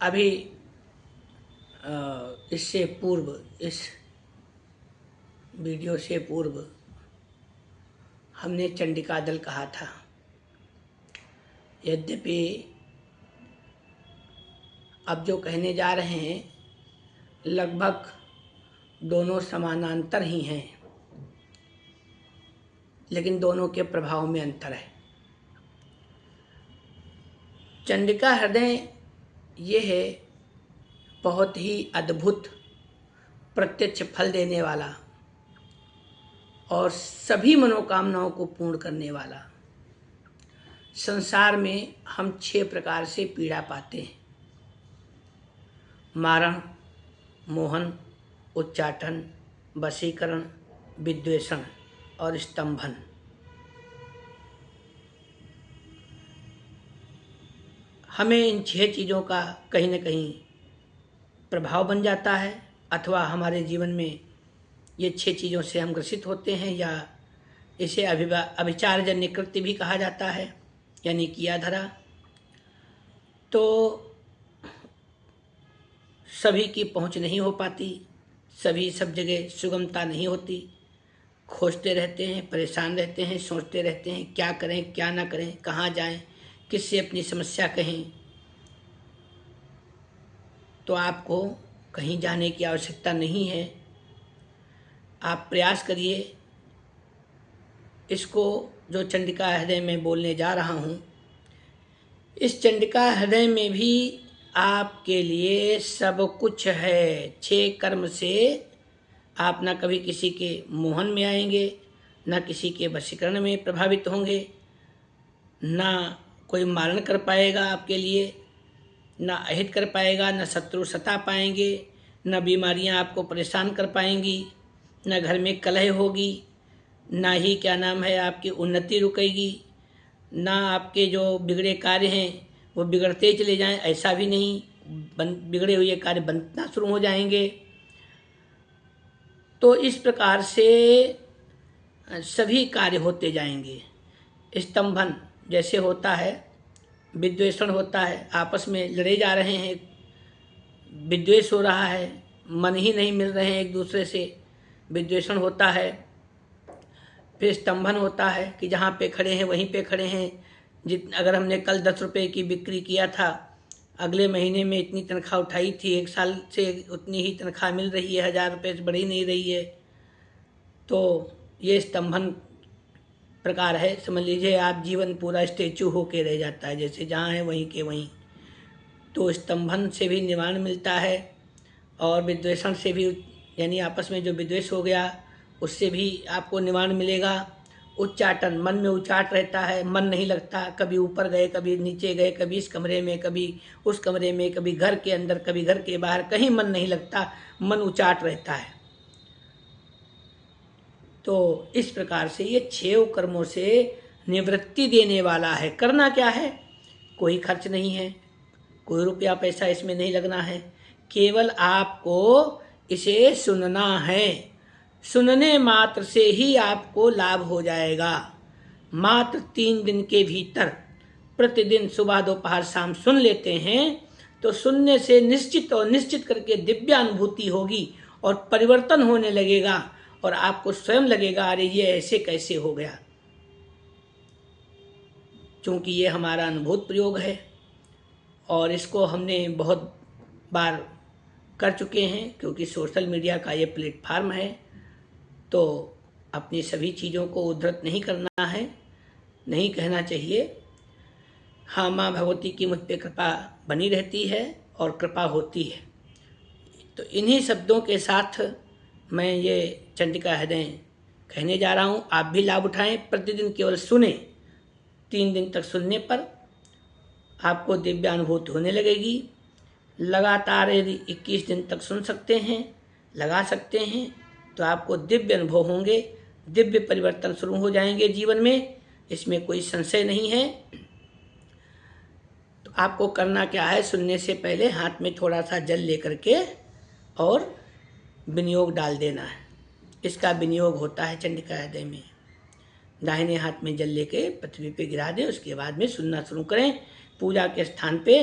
अभी इससे पूर्व, इस वीडियो से पूर्व हमने चंडिका दल कहा था। यद्यपि अब जो कहने जा रहे हैं लगभग दोनों समानांतर ही हैं, लेकिन दोनों के प्रभाव में अंतर है। चंडिका हृदय ये है बहुत ही अद्भुत प्रत्यक्ष फल देने वाला और सभी मनोकामनाओं को पूर्ण करने वाला। संसार में हम 6 प्रकार से पीड़ा पाते हैं: मारण, मोहन, उच्चाटन, वशीकरण, विद्वेषण और स्तंभन। हमें इन 6 चीज़ों का कहीं न कहीं प्रभाव बन जाता है, अथवा हमारे जीवन में ये 6 चीज़ों से हम ग्रसित होते हैं, या इसे अभिचारजन्य कृत्य भी कहा जाता है, यानी किया धरा। तो सभी की पहुंच नहीं हो पाती, सभी सब जगह सुगमता नहीं होती। खोजते रहते हैं, परेशान रहते हैं, सोचते रहते हैं क्या करें क्या ना करें, कहाँ जाएं, किससे अपनी समस्या कहें। तो आपको कहीं जाने की आवश्यकता नहीं है। आप प्रयास करिए, इसको जो चंडिका हृदय में बोलने जा रहा हूँ, इस चंडिका हृदय में भी आपके लिए सब कुछ है। 6 कर्म से आप ना कभी किसी के मोहन में आएंगे, ना किसी के वशीकरण में प्रभावित होंगे, ना कोई मारण कर पाएगा आपके लिए, ना अहित कर पाएगा, ना शत्रु सता पाएंगे, ना बीमारियां आपको परेशान कर पाएंगी, ना घर में कलह होगी, ना ही क्या नाम है आपकी उन्नति रुकेगी, ना आपके जो बिगड़े कार्य हैं वो बिगड़ते चले जाएं, ऐसा भी नहीं, बिगड़े हुए कार्य बनना शुरू हो जाएंगे। तो इस प्रकार से सभी कार्य होते जाएंगे। स्तंभन जैसे होता है, विद्वेषण होता है, आपस में लड़े जा रहे हैं, विद्वेष हो रहा है, मन ही नहीं मिल रहे हैं एक दूसरे से, विद्वेषण होता है। फिर स्तंभन होता है कि जहाँ पे खड़े हैं वहीं पे खड़े हैं। अगर हमने कल 10 रुपये की बिक्री किया था, अगले महीने में इतनी तनख्वाह उठाई थी, 1 साल से उतनी ही तनख्वाह मिल रही है, 1000 रुपये से बढ़ी नहीं रही है। तो ये स्तंभन प्रकार है। समझ लीजिए आप जीवन पूरा स्टेचू होके रह जाता है, जैसे जहाँ है वहीं के वहीं। तो स्तंभन से भी निवारण मिलता है, और विद्वेषण से भी, यानी आपस में जो विद्वेष हो गया उससे भी आपको निवारण मिलेगा। उच्चाटन, मन में उचाट रहता है, मन नहीं लगता, कभी ऊपर गए कभी नीचे गए, कभी इस कमरे में कभी उस कमरे में, कभी घर के अंदर कभी घर के बाहर, कहीं मन नहीं लगता, मन उचाट रहता है। तो इस प्रकार से ये 6 कर्मों से निवृत्ति देने वाला है। करना क्या है? कोई खर्च नहीं है, कोई रुपया पैसा इसमें नहीं लगना है, केवल आपको इसे सुनना है। सुनने मात्र से ही आपको लाभ हो जाएगा। मात्र 3 दिन के भीतर प्रतिदिन सुबह दोपहर शाम सुन लेते हैं तो सुनने से निश्चित और निश्चित करके दिव्य अनुभूति होगी और परिवर्तन होने लगेगा, और आपको स्वयं लगेगा अरे ये ऐसे कैसे हो गया। क्योंकि ये हमारा अनुभूत प्रयोग है और इसको हमने बहुत बार कर चुके हैं, क्योंकि सोशल मीडिया का ये प्लेटफार्म है। तो अपनी सभी चीज़ों को उद्धृत नहीं करना है, नहीं कहना चाहिए। हाँ, माँ भगवती की मुझ पर कृपा बनी रहती है और कृपा होती है। तो इन्हीं शब्दों के साथ मैं ये चंडिका हृदय कहने जा रहा हूँ। आप भी लाभ उठाएं, प्रतिदिन केवल सुने। 3 दिन तक सुनने पर आपको दिव्यानुभूति होने लगेगी। लगातार यदि 21 दिन तक सुन सकते हैं, लगा सकते हैं, तो आपको दिव्य अनुभव होंगे, दिव्य परिवर्तन शुरू हो जाएंगे जीवन में, इसमें कोई संशय नहीं है। तो आपको करना क्या है? सुनने से पहले हाथ में थोड़ा सा जल लेकर के और विनियोग डाल देना है। इसका विनियोग होता है चंडिका हृदय में। दाहिने हाथ में जल लेके पृथ्वी पे गिरा दें, उसके बाद में सुनना शुरू करें। पूजा के स्थान पे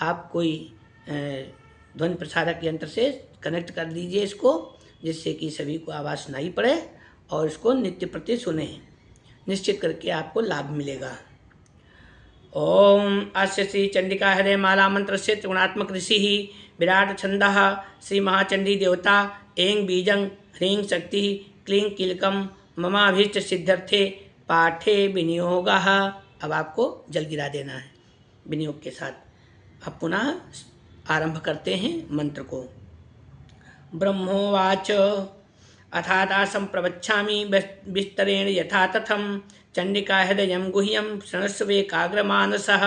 आप कोई ध्वनि प्रसारक यंत्र से कनेक्ट कर दीजिए इसको, जिससे कि सभी को आवाज़ सुनाई पड़े और इसको नित्य प्रति सुने। निश्चित करके आपको लाभ मिलेगा। ओम अस्य श्री चंडिका हृदय माला मंत्र से त्रिगुणात्मक ऋषि ही विराट छंद श्री महाचंडी देवता ऐं बीजं ह्रीं शक्ति क्लीं कीलकम ममाभीष्ट सिद्ध्यर्थे पाठे विनियोग। अब आपको जल गिरा देना है विनियोग के साथ। अब पुनः आरंभ करते हैं मंत्र को। ब्रह्मोवाच अथादासं प्रवक्ष्यामि विस्तरेण यथा तथं चंडिका हृदयं गुह्यं शृणुष्वेकाग्रमानसः।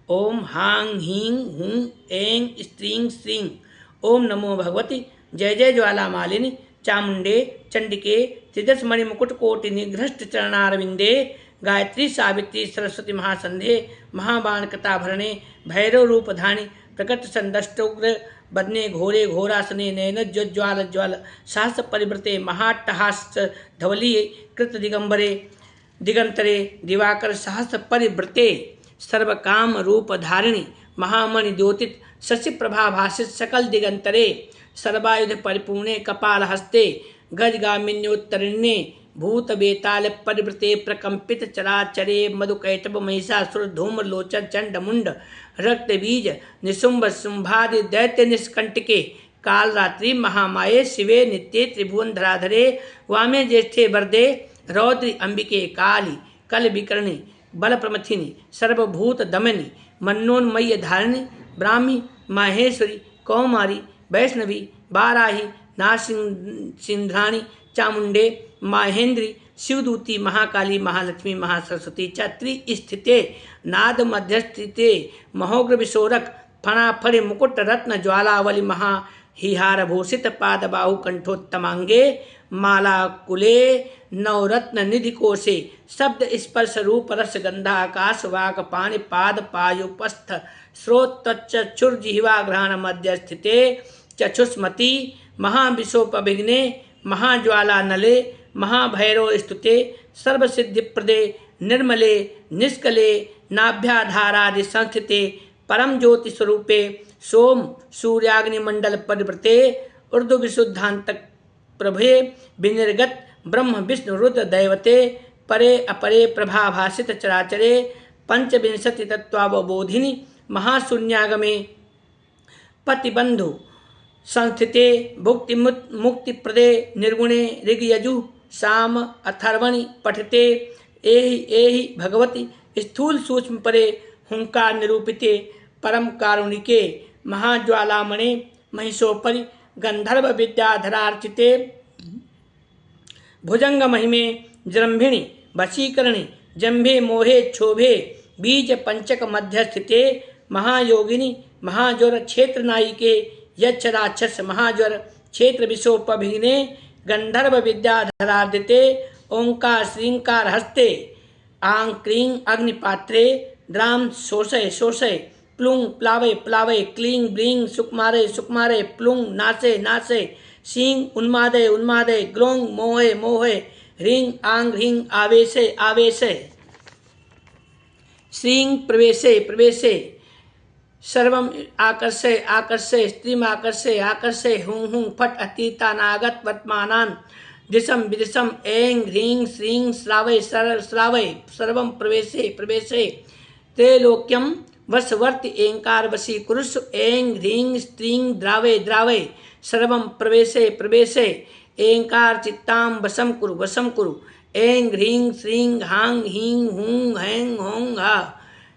ओम हां हीं हूं ऐं स्त्रीं श्रीं। ओम नमो भगवति जय जय ज्वाला मालिनी चामुंडे चंडिके त्रिदश मणिमुकुट कोटि निघ्रष्ट चरणारविंदे गायत्री सावित्री सरस्वती महासंधे महाबाण कथाभरणे भैरव रूप धानी प्रकट संदष्टोग्र बदने घोरे घोरासने नयन ज्वज्वाल ज्वाल सहस परिवृते महाट्टहास धवली कृत दिगंबरे दिगंतरे दिवाकर सहस परिवृते सर्वकाम रूप धारिणी महामणि द्योतित शशि प्रभा भाषित सकल दिगंतरे सर्वायुध परिपूर्णे कपाल हस्ते गजगामिन्योत्तरिण्ये भूत बेताल परिवृते प्रकंपित चराचरे मधुकैटभ महिषासुर धूम्र लोचन चंड मुंड रक्त बीज निशुंभ शुंभादि दैत्य निष्कंटके काल रात्रि महामाये शिवे नित्ये त्रिभुवन धराधरे वामे ज्येष्ठे वरदे रौद्री अंबिके काली कल विकर्णी बल प्रमथिनी सर्वभूत दमनी मन्नोन्मय्य धारिणी ब्राह्मी माहेश्वरी कौमारी वैष्णवी बाराही नासिंध्राणी चामुंडे माहेंद्री शिवदूती महाकाली महालक्ष्मी महासरस्वती च त्रिस्थिते नाद मध्यस्थिते महोग्र विशोरक फणाफड़े मुकुट रत्न ज्वालावली महा हिहार भूषित पाद बाहु कंठोत्तमांगे माला कुले नवरत्न निधि कोशे शब्द स्पर्श रूप रस गंधा आकाश वाक पाणि पाद पायुपस्थ स्रोत चक्षुर जिह्वा ग्रहण मध्य स्थिते चक्षुष्मती महाविशोपभिघ्ने महाज्वाला नले महाभैरव स्तुते सर्वसिद्धिप्रदे निर्मले निष्कले नाभ्याधारादि संस्थिते परम ज्योति स्वरूपे सोम सूर्याग्निमंडल परिवृते ऊर्ध्व विशुद्धांतक प्रभे विनिर्गत ब्रह्म विष्णु रुद्र दैवते परे अपरे प्रभाभाषित चराचरे पंचविंशति तत्वावबोधिनी महाशून्यागमे पतिबंधु संस्थिते भुक्ति मुक्ति प्रदे निर्गुणे ऋग्यजु साम अथर्वणि पठिते एहि एहि भगवती स्थूल सूक्ष्म परे हुंकार निरूपिते परम कारुणिके महाज्वालामणे महिषोपरि गंधर्व विद्याधरार्चिते भुजंग महिमे जृंभिणी वशीकरणी जंभे मोहे क्षोभे बीज पंचक मध्य स्थिते महायोगिनी महाज्वर क्षेत्र नायिके यक्ष राक्षस महाज्वर क्षेत्र विशोपभिघ्ने गंधर्व विद्याधरार्दिते ओंकार श्रींकार हस्ते आं क्रीं अग्निपात्रे द्राम शोषय शोषय प्लुंग प्लावय प्लावय क्लीं ब्रीं सुकुमारे सुकुमारे प्लुंग नासे नासे सींग उन्मादय उन्मादय ग्लोंग मोहे मोहे ह्रीं आंग ह्रीं आवेशे आवेशे श्रीं प्रवेशे प्रवेशे सर्वम आकर्षय आकर्षय स्त्रीम आकर्षय आकर्षय हुं हुं फट अतीतानागत वर्तमानान् दिशम विदिशम ऐं ह्रीं श्रीं श्रावय श्रावय सर्वम प्रवेशे प्रवेशे त्रैलोक्यम वशवर्ति ऐंकार वशी कुरुष ऐं ह्रीं स्त्रीं द्रावय द्रावय सर्वम प्रवेशे प्रवेशे ऐंकार चित्तां वशं कुरु ऐं ह्रीं श्रीं हां हीं हूं हैं हों हा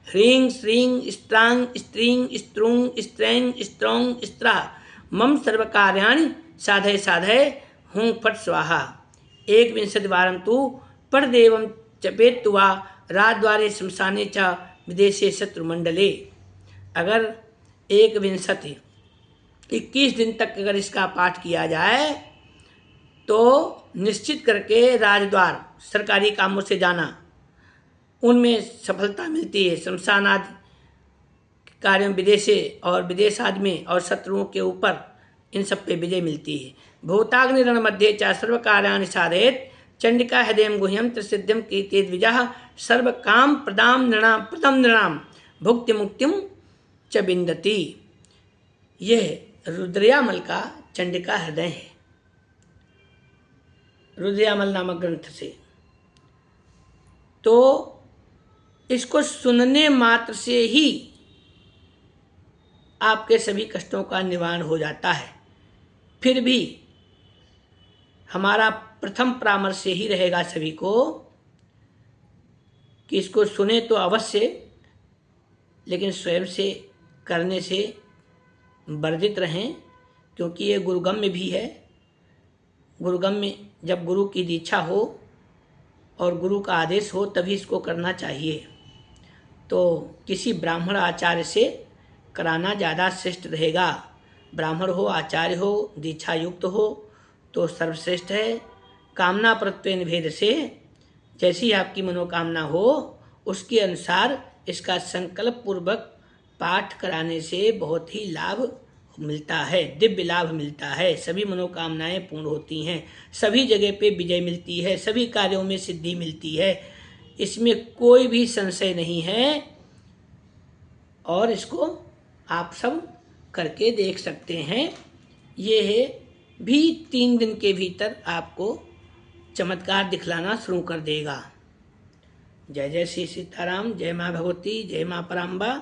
ह्रीं श्रीं स्त्रां स्त्रीं स्त्रूं स्त्रैं स्त्रौं स्त्रा मम सर्वकार्याणि साधय साधय हुं फट स्वाहा। 21 वारं तु परदेवं चपेत्वा राजद्वारे श्मशाने च विदेशे शत्रुमंडले। अगर 21 दिन तक अगर इसका पाठ किया जाए तो निश्चित करके राजद्वार सरकारी कामों से जाना उनमें सफलता मिलती है। शमशान आदि कार्यों विदेशे और विदेश आदि में और शत्रुओं के ऊपर इन सब पे विजय मिलती है। भूताग्नि रण मध्य च सर्व कार्याणि साधयेत् चंडिका हृदयं गुह्यं त्रिसिद्धिं कीर्तयेत् द्विजः सर्व काम प्रदाम नृणाम भुक्ति मुक्तिम च विन्दति। यह रुद्रयामल का चंडिका हृदय है, रुद्रयामल नामक ग्रंथ से। तो इसको सुनने मात्र से ही आपके सभी कष्टों का निवारण हो जाता है। फिर भी हमारा प्रथम परामर्श यही रहेगा सभी को कि इसको सुने तो अवश्य, लेकिन स्वयं से करने से वर्जित रहें, क्योंकि ये गुरुगम्य भी है। गुरुगम्य जब गुरु की दीक्षा हो और गुरु का आदेश हो तभी इसको करना चाहिए। तो किसी ब्राह्मण आचार्य से कराना ज़्यादा श्रेष्ठ रहेगा। ब्राह्मण हो, आचार्य हो, दीक्षा युक्त हो तो सर्वश्रेष्ठ है। कामना प्रत्यय भेद से जैसी आपकी मनोकामना हो उसके अनुसार इसका संकल्प पूर्वक पाठ कराने से बहुत ही लाभ मिलता है, दिव्य लाभ मिलता है। सभी मनोकामनाएं पूर्ण होती हैं, सभी जगह पे विजय मिलती है, सभी कार्यों में सिद्धि मिलती है, इसमें कोई भी संशय नहीं है। और इसको आप सब करके देख सकते हैं। ये भी 3 दिन के भीतर आपको चमत्कार दिखलाना शुरू कर देगा। जय जय श्री सीताराम, जय माँ भगवती, जय माँ पराम्बा।